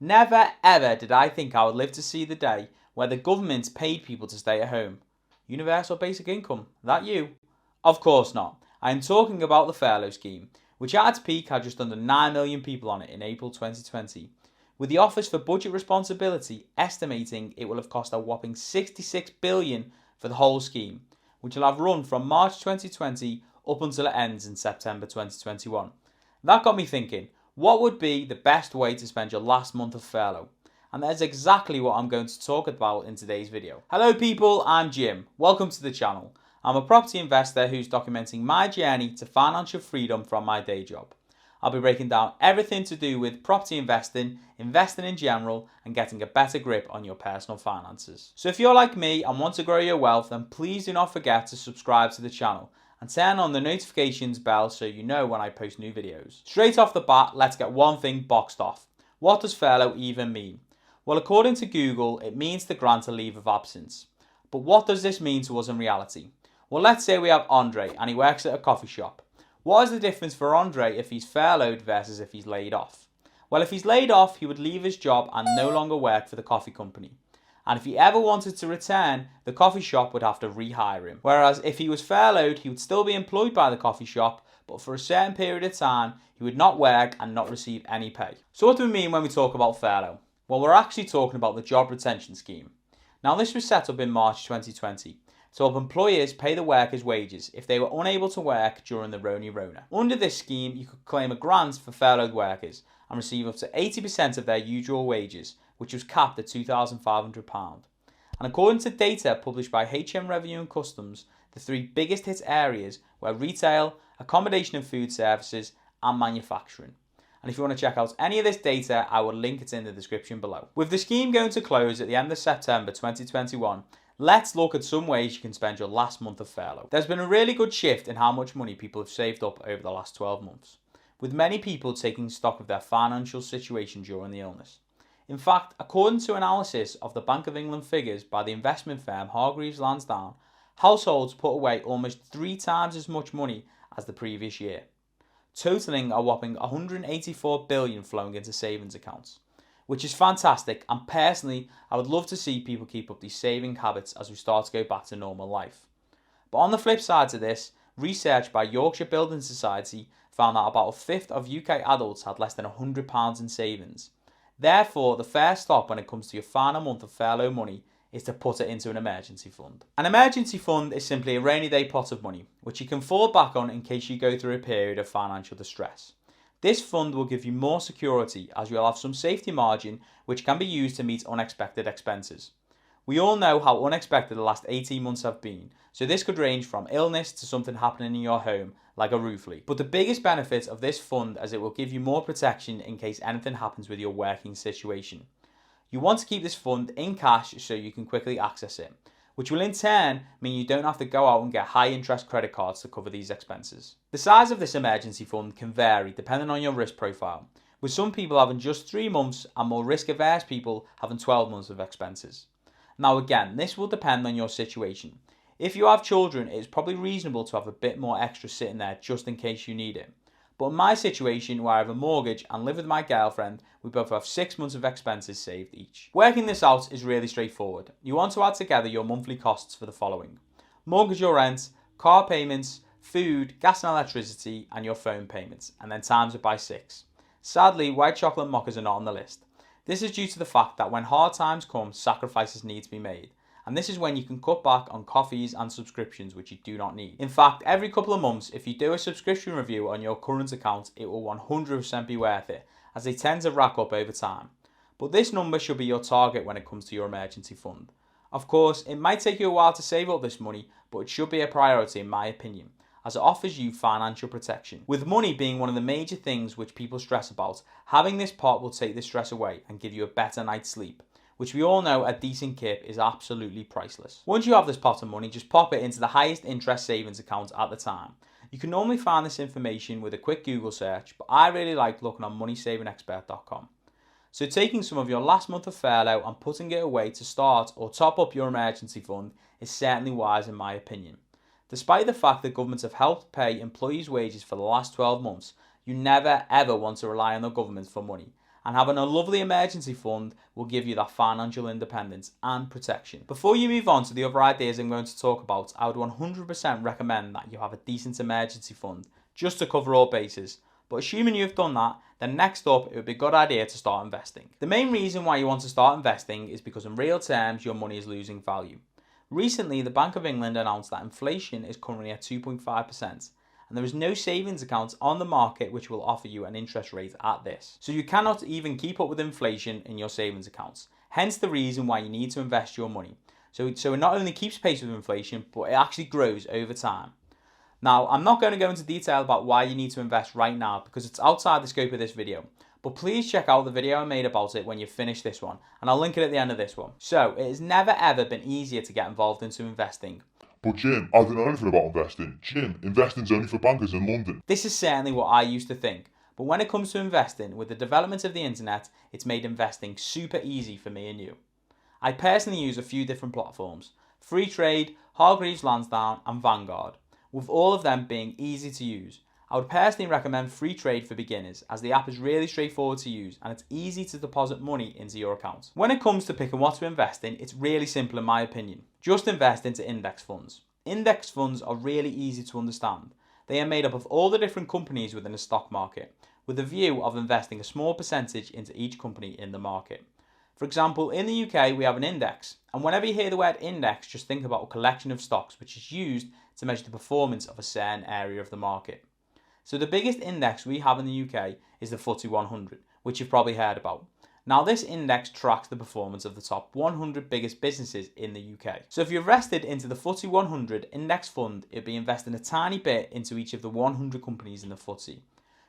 Never ever did I think I would live to see the day where the government paid people to stay at home. Universal basic income, that you? Of course not. I am talking about the Furlough scheme, which at its peak had just under 9 million people on it in April 2020, with the Office for Budget Responsibility estimating it will have cost a whopping $66 billion for the whole scheme, which will have run from March 2020 up until it ends in September 2021. That got me thinking, what would be the best way to spend your last month of furlough? And that is exactly what I'm going to talk about in today's video. Hello people, I'm Jim. Welcome to the channel. I'm a property investor who's documenting my journey to financial freedom from my day job. I'll be breaking down everything to do with property investing, investing in general, and getting a better grip on your personal finances. So if you're like me and want to grow your wealth, then please do not forget to subscribe to the channel and turn on the notifications bell so you know when I post new videos. Straight off the bat, let's get one thing boxed off. What does furlough even mean? Well, according to Google, it means to grant a leave of absence. But what does this mean to us in reality? Well, let's say we have Andre and he works at a coffee shop. What is the difference for Andre if he's furloughed versus if he's laid off? Well, if he's laid off, he would leave his job and no longer work for the coffee company. And if he ever wanted to return, the coffee shop would have to rehire him. Whereas if he was furloughed, he would still be employed by the coffee shop, but for a certain period of time, he would not work and not receive any pay. So what do we mean when we talk about furlough? Well, we're actually talking about the job retention scheme. Now, this was set up in March 2020 to help employers pay the workers' wages if they were unable to work during the Rona. Under this scheme, you could claim a grant for furloughed workers and receive up to 80% of their usual wages, which was capped at £2,500. And according to data published by HM Revenue and Customs, the three biggest hit areas were retail, accommodation and food services, and manufacturing. And if you want to check out any of this data, I will link it in the description below. With the scheme going to close at the end of September 2021, let's look at some ways you can spend your last month of furlough. There's been a really good shift in how much money people have saved up over the last 12 months, with many people taking stock of their financial situation during the illness. In fact, according to analysis of the Bank of England figures by the investment firm Hargreaves Lansdown, households put away almost 3 times as much money as the previous year, totaling a whopping $184 billion flowing into savings accounts, which is fantastic, and personally I would love to see people keep up these saving habits as we start to go back to normal life. But on the flip side to this, research by Yorkshire Building Society found that about a fifth of UK adults had less than £100 in savings. Therefore, the first stop when it comes to your final month of furlough money is to put it into an emergency fund. An emergency fund is simply a rainy day pot of money, which you can fall back on in case you go through a period of financial distress. This fund will give you more security as you'll have some safety margin which can be used to meet unexpected expenses. We all know how unexpected the last 18 months have been, so this could range from illness to something happening in your home, like a roof leak. But the biggest benefit of this fund is it will give you more protection in case anything happens with your working situation. You want to keep this fund in cash so you can quickly access it, which will in turn mean you don't have to go out and get high interest credit cards to cover these expenses. The size of this emergency fund can vary depending on your risk profile, with some people having just 3 months and more risk averse people having 12 months of expenses. Now again, this will depend on your situation. If you have children, it is probably reasonable to have a bit more extra sitting there just in case you need it. But in my situation, where I have a mortgage and live with my girlfriend, we both have 6 months of expenses saved each. Working this out is really straightforward. You want to add together your monthly costs for the following: mortgage or rent, car payments, food, gas and electricity, and your phone payments, and then times it by 6. Sadly, white chocolate mochas are not on the list. This is due to the fact that when hard times come, sacrifices need to be made. And this is when you can cut back on coffees and subscriptions which you do not need. In fact, every couple of months, if you do a subscription review on your current account, it will 100% be worth it, as they tend to rack up over time. But this number should be your target when it comes to your emergency fund. Of course, it might take you a while to save up this money, but it should be a priority in my opinion, as it offers you financial protection. With money being one of the major things which people stress about, having this pot will take the stress away and give you a better night's sleep, which we all know a decent kip is absolutely priceless. Once you have this pot of money, just pop it into the highest interest savings account at the time. You can normally find this information with a quick Google search, but I really like looking on moneysavingexpert.com. So taking some of your last month of furlough and putting it away to start or top up your emergency fund is certainly wise in my opinion. Despite the fact that governments have helped pay employees' wages for the last 12 months, you never ever want to rely on the government for money, and having a lovely emergency fund will give you that financial independence and protection. Before you move on to the other ideas I'm going to talk about, I would 100% recommend that you have a decent emergency fund just to cover all bases. But assuming you've done that, then next up it would be a good idea to start investing. The main reason why you want to start investing is because in real terms your money is losing value. Recently, the Bank of England announced that inflation is currently at 2.5%, and there is no savings accounts on the market which will offer you an interest rate at this. So you cannot even keep up with inflation in your savings accounts, hence the reason why you need to invest your money. So it not only keeps pace with inflation, but it actually grows over time. Now, I'm not going to go into detail about why you need to invest right now because it's outside the scope of this video. But please check out the video I made about it when you finish this one, and I'll link it at the end of this one. So, it has never ever been easier to get involved into investing. But Jim, I don't know anything about investing. Jim, investing's only for bankers in London. This is certainly what I used to think. But when it comes to investing, with the development of the internet, it's made investing super easy for me and you. I personally use a few different platforms: Free Trade, Hargreaves Lansdown and Vanguard, with all of them being easy to use. I would personally recommend Free Trade for beginners as the app is really straightforward to use and it's easy to deposit money into your account. When it comes to picking what to invest in, it's really simple in my opinion. Just invest into index funds. Index funds are really easy to understand. They are made up of all the different companies within the stock market, with the view of investing a small percentage into each company in the market. For example, in the UK we have an index, and whenever you hear the word index, just think about a collection of stocks which is used to measure the performance of a certain area of the market. So the biggest index we have in the UK is the FTSE 100, which you've probably heard about. Now this index tracks the performance of the top 100 biggest businesses in the UK. So if you're invested into the FTSE 100 index fund, it'd be investing a tiny bit into each of the 100 companies in the FTSE.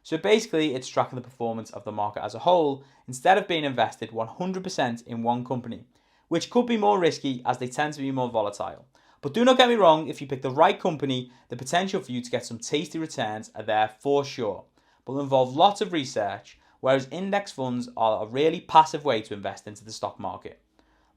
So basically it's tracking the performance of the market as a whole instead of being invested 100% in one company, which could be more risky as they tend to be more volatile. But do not get me wrong, if you pick the right company, the potential for you to get some tasty returns are there for sure, but will involve lots of research, whereas index funds are a really passive way to invest into the stock market.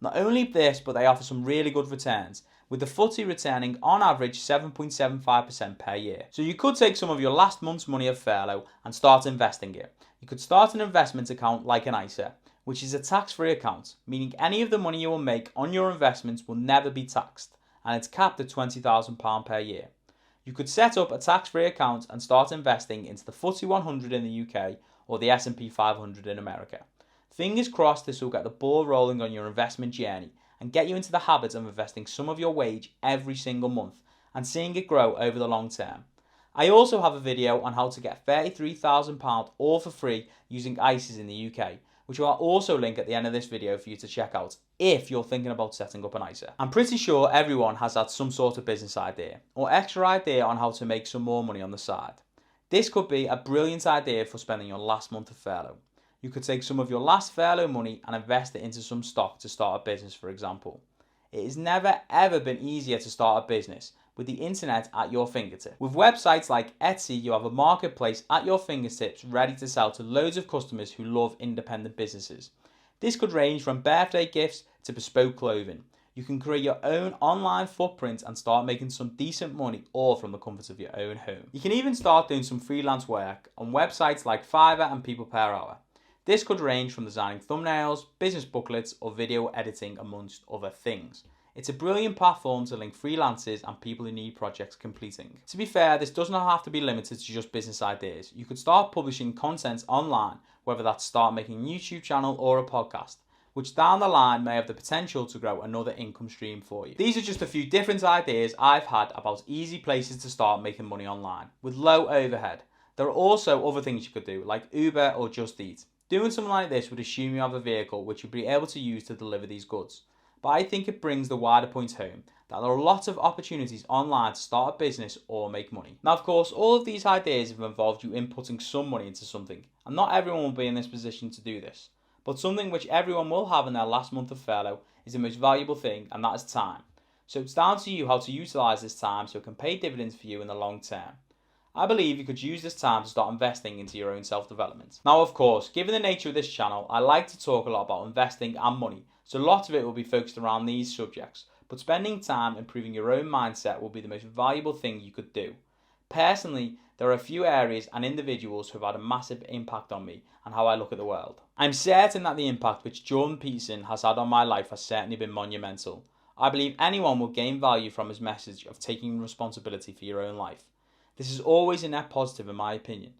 Not only this, but they offer some really good returns, with the FTSE returning on average 7.75% per year. So you could take some of your last month's money of furlough and start investing it. You could start an investment account like an ISA, which is a tax-free account, meaning any of the money you will make on your investments will never be taxed, and it's capped at £20,000 per year. You could set up a tax-free account and start investing into the FTSE 100 in the UK or the S&P 500 in America. Fingers crossed this will get the ball rolling on your investment journey and get you into the habit of investing some of your wage every single month and seeing it grow over the long term. I also have a video on how to get £33,000 all for free using ISAs in the UK, which I'll also link at the end of this video for you to check out if you're thinking about setting up an ISA. I'm pretty sure everyone has had some sort of business idea or extra idea on how to make some more money on the side. This could be a brilliant idea for spending your last month of furlough. You could take some of your last furlough money and invest it into some stock to start a business, for example. It has never ever been easier to start a business with the internet at your fingertips. With websites like Etsy, you have a marketplace at your fingertips ready to sell to loads of customers who love independent businesses. This could range from birthday gifts to bespoke clothing. You can create your own online footprint and start making some decent money all from the comfort of your own home. You can even start doing some freelance work on websites like Fiverr and People Per Hour. This could range from designing thumbnails, business booklets or video editing amongst other things. It's a brilliant platform to link freelancers and people who need projects completing. To be fair, this does not have to be limited to just business ideas. You could start publishing content online, whether that's start making a YouTube channel or a podcast, which down the line may have the potential to grow another income stream for you. These are just a few different ideas I've had about easy places to start making money online, with low overhead. There are also other things you could do, like Uber or Just Eat. Doing something like this would assume you have a vehicle which you'll be able to use to deliver these goods. But I think it brings the wider point home that there are lots of opportunities online to start a business or make money. Now, of course, all of these ideas have involved you inputting some money into something, and not everyone will be in this position to do this. But something which everyone will have in their last month of furlough is the most valuable thing, and that is time. So it's down to you how to utilise this time so it can pay dividends for you in the long term. I believe you could use this time to start investing into your own self-development. Now, of course, given the nature of this channel, I like to talk a lot about investing and money, so lots of it will be focused around these subjects, but spending time improving your own mindset will be the most valuable thing you could do. Personally, there are a few areas and individuals who have had a massive impact on me and how I look at the world. I'm certain that the impact which Jordan Peterson has had on my life has certainly been monumental. I believe anyone will gain value from his message of taking responsibility for your own life. This is always a net positive in my opinion.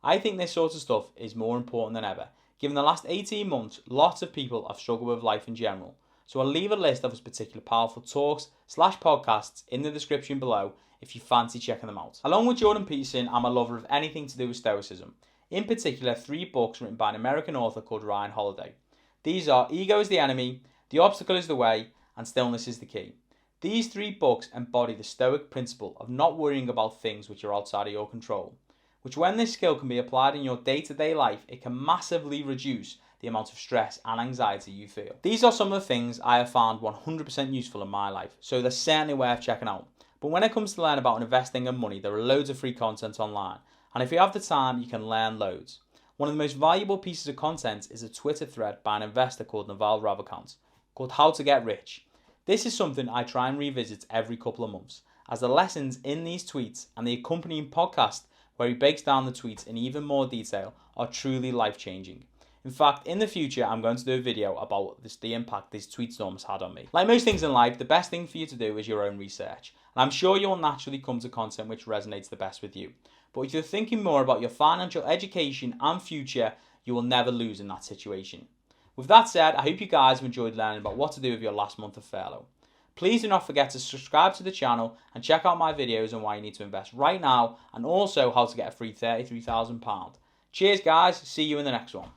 I think this sort of stuff is more important than ever. Given the last 18 months, lots of people have struggled with life in general. So I'll leave a list of his particular powerful talks/podcasts in the description below if you fancy checking them out. Along with Jordan Peterson, I'm a lover of anything to do with Stoicism. In particular, 3 books written by an American author called Ryan Holiday. These are Ego is the Enemy, The Obstacle is the Way, and Stillness is the Key. These 3 books embody the Stoic principle of not worrying about things which are outside of your control, which when this skill can be applied in your day-to-day life, it can massively reduce the amount of stress and anxiety you feel. These are some of the things I have found 100% useful in my life, so they're certainly worth checking out. But when it comes to learn about investing and money, there are loads of free content online, and if you have the time, you can learn loads. One of the most valuable pieces of content is a Twitter thread by an investor called Naval Ravikant, called How to Get Rich. This is something I try and revisit every couple of months, as the lessons in these tweets and the accompanying podcast where he breaks down the tweets in even more detail are truly life-changing. In fact, in the future, I'm going to do a video about the impact this tweet storm has had on me. Like most things in life, the best thing for you to do is your own research. And I'm sure you'll naturally come to content which resonates the best with you. But if you're thinking more about your financial education and future, you will never lose in that situation. With that said, I hope you guys have enjoyed learning about what to do with your last month of furlough. Please do not forget to subscribe to the channel and check out my videos on why you need to invest right now and also how to get a free £33,000. Cheers guys, see you in the next one.